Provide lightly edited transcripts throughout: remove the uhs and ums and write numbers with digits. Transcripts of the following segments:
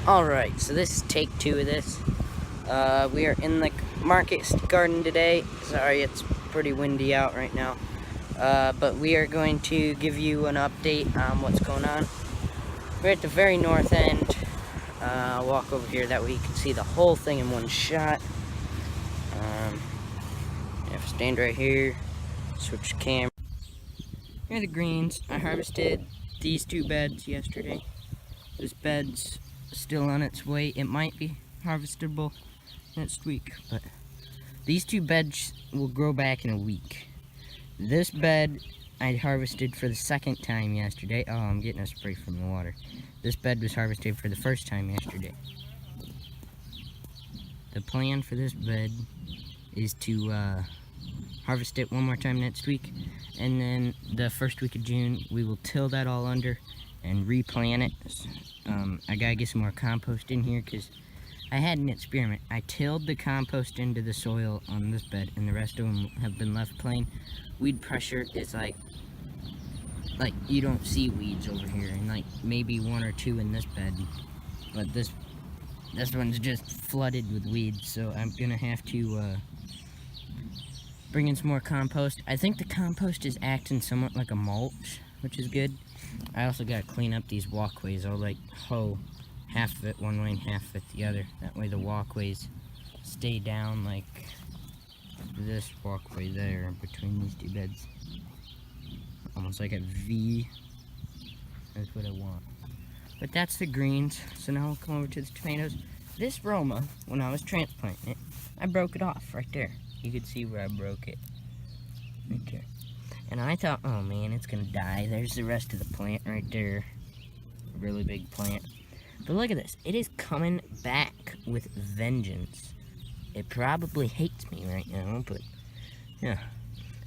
Alright, so this is take 2 of this. We are in the market garden today. Sorry, it's pretty windy out right now. But we are going to give you an update on what's going on. We're at the very north end. I'll walk over here, that way you can see the whole thing in one shot. You have to stand right here, switch the camera. Here are the greens. I harvested these 2 beds yesterday. This bed's still on its way. It might be harvestable next week, but these 2 beds will grow back in a week. This bed I harvested for the 2nd time yesterday. Oh, I'm getting a spray from the water. This bed was harvested for the 1st time yesterday. The plan for this bed is to harvest it one more time next week, and then the 1st week of June we will till that all under and replant it. I gotta get some more compost in here because I had an experiment. I tilled the compost into the soil on this bed, and the rest of them have been left plain. Weed pressure is like you don't see weeds over here, and like maybe 1 or 2 in this bed, but this one's just flooded with weeds. So I'm gonna have to bring in some more compost. I think the compost is acting somewhat like a mulch, which is good. I also gotta clean up these walkways. I'll like hoe half of it one way and half of it the other. That way the walkways stay down like this walkway there between these 2 beds. Almost like a V. That's what I want. But that's the greens. So now we'll come over to the tomatoes. This Roma, when I was transplanting it, I broke it off right there. You could see where I broke it. Right there. And I thought, oh man, it's gonna die. There's the rest of the plant right there. Really big plant. But look at this. It is coming back with vengeance. It probably hates me right now, but yeah.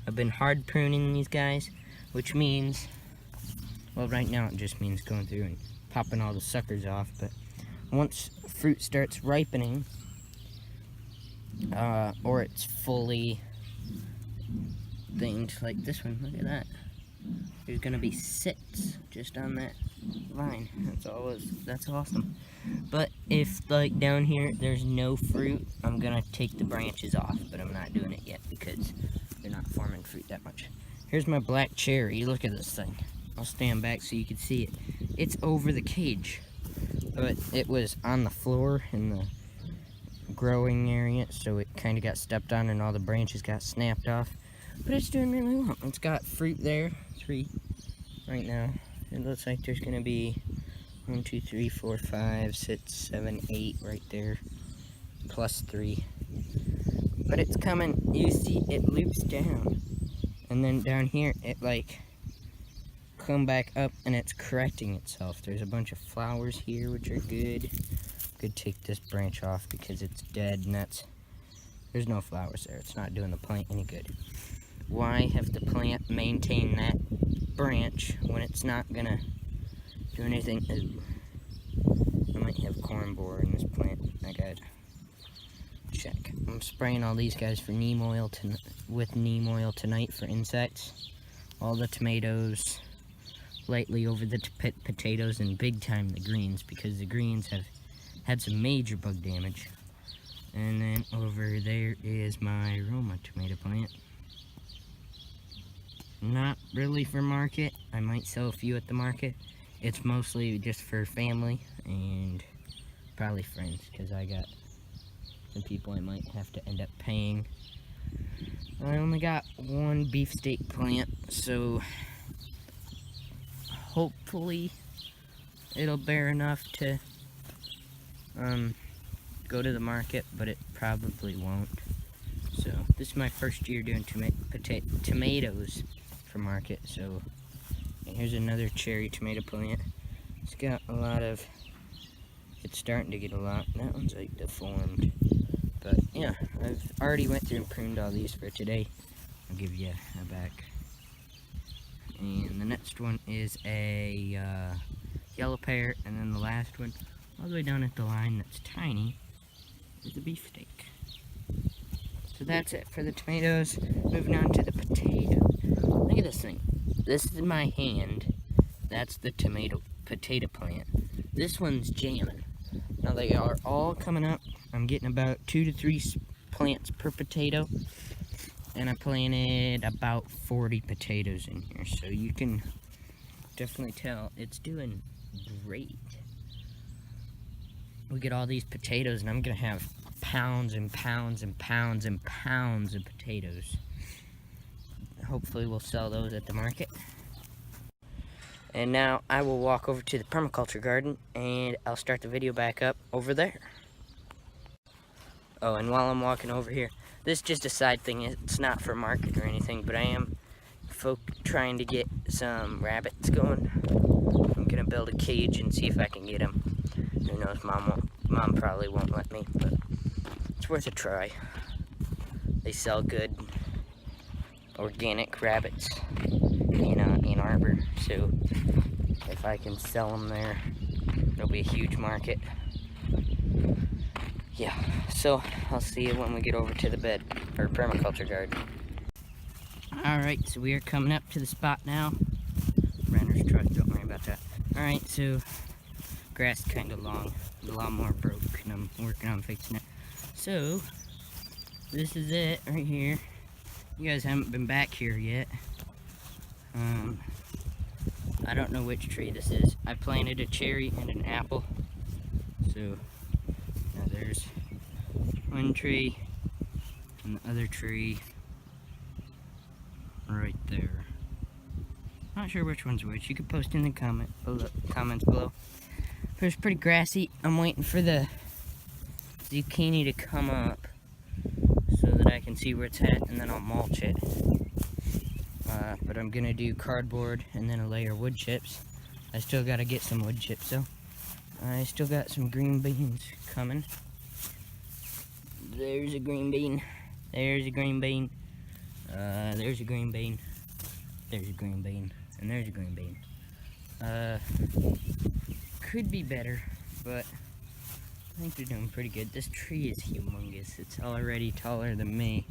I've been hard pruning these guys, which means, well, right now it just means going through and popping all the suckers off. But once fruit starts ripening, or it's fully thinged, like this one, look at that. There's gonna be 6 just on that vine. That's awesome. But if like down here there's no fruit, I'm gonna take the branches off, but I'm not doing it yet because they're not forming fruit that much. Here's my black cherry. Look at this thing. I'll stand back so you can see it. It's over the cage, but it was on the floor in the growing area, so it kind of got stepped on and all the branches got snapped off. But it's doing really well. It's got fruit there, 3 right now. It looks like there's gonna be 1, 2, 3, 4, 5, 6, 7, 8 right there, plus 3. But it's coming. You see, it loops down, and then down here it like come back up, and it's correcting itself. There's a bunch of flowers here, which are good. Could take this branch off because it's dead, and there's no flowers there. It's not doing the plant any good. Why have the plant maintain that branch when it's not gonna do anything? Ooh. I might have corn borer in this plant. I gotta check. I'm spraying all these guys for neem oil with neem oil tonight for insects. All the tomatoes, lightly over the potatoes, and big time the greens, because the greens have had some major bug damage. And then over there is my Roma tomato plant. Not really for market. I might sell a few at the market. It's mostly just for family and probably friends, because I got some people I might have to end up paying. I only got 1 beefsteak plant, so hopefully it'll bear enough to go to the market, but it probably won't. So this is my first year doing tomatoes for market. So here's another cherry tomato plant. It's got a lot of, it's starting to get a lot. That one's like deformed, but yeah, I've already went through and pruned all these for today. I'll give you a back. And the next next one is a yellow pear, and then the last one, all the way down at the line that's tiny, is a beefsteak. So that's it for the tomatoes. Moving on to the potato. Look at this thing. This is my hand. That's the potato plant. This one's jamming. Now they are all coming up. I'm getting about 2 to 3 plants per potato. And I planted about 40 potatoes in here. So you can definitely tell it's doing great. Look at all these potatoes, and I'm gonna have pounds and pounds and pounds and pounds of potatoes. Hopefully we'll sell those at the market. And now I will walk over to the permaculture garden, and I'll start the video back up over there. Oh, and while I'm walking over here, this is just a side thing. It's not for market or anything, but I am trying to get some rabbits going. I'm gonna build a cage and see if I can get them. Who knows, Mom probably won't let me, but it's worth a try. They sell good organic rabbits in Ann Arbor, so if I can sell them there, it'll be a huge market. Yeah, so I'll see you when we get over to the bed, or permaculture garden. Alright, so we are coming up to the spot now. Renner's truck, don't worry about that. Alright, so grass is kind of long. The lawnmower broke, and I'm working on fixing it. So, this is it right here. You guys haven't been back here yet. I don't know which tree this is. I planted a cherry and an apple. So, now there's one tree and the other tree right there. Not sure which one's which. You could post in the comments below. But it's pretty grassy. I'm waiting for the zucchini to come up so that I can see where it's at, and then I'll mulch it. But I'm gonna do cardboard and then a layer of wood chips. I still gotta get some wood chips though. I still got some green beans coming. There's a green bean. There's a green bean. There's a green bean. There's a green bean. And there's a green bean. Could be better, but I think they're doing pretty good. This tree is humongous. It's already taller than me.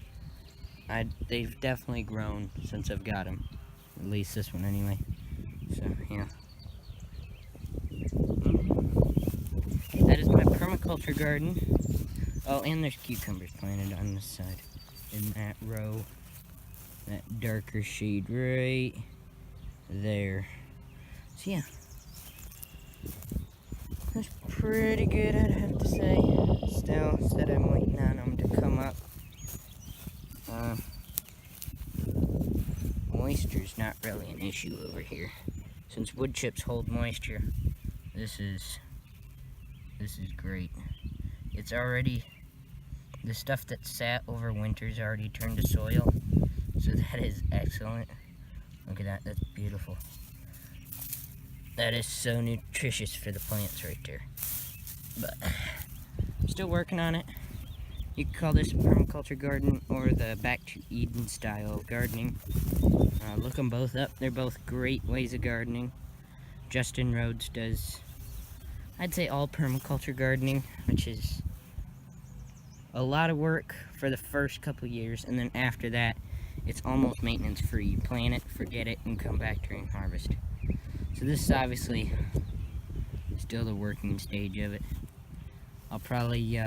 They've definitely grown since I've got them. At least this one anyway. So, yeah. That is my permaculture garden. Oh, and there's cucumbers planted on this side. In that row. That darker shade right there. So, yeah. That's pretty good, I'd have to say. Still, said I'm waiting on them to come up. Moisture's not really an issue over here. Since wood chips hold moisture, this is great. It's already, the stuff that sat over winter's already turned to soil, so that is excellent. Look at that, that's beautiful. That is so nutritious for the plants right there. But I'm still working on it. You could call this a permaculture garden or the Back to Eden style of gardening. Look them both up. They're both great ways of gardening. Justin Rhodes does, I'd say, all permaculture gardening, which is a lot of work for the first couple years, and then after that, it's almost maintenance free. You plant it, forget it, and come back during harvest. So this is obviously still the working stage of it. I'll probably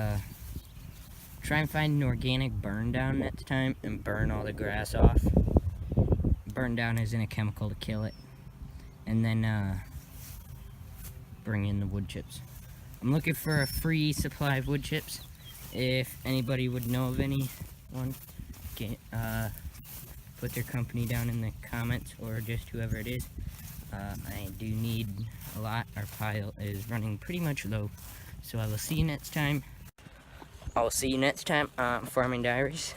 try and find an organic burn down next time and burn all the grass off. Burn down as in a chemical to kill it. And then bring in the wood chips. I'm looking for a free supply of wood chips. If anybody would know of anyone, put their company down in the comments, or just whoever it is. I do need a lot. Our pile is running pretty much low. So I will see you next time. I'll see you next time on Farming Diaries.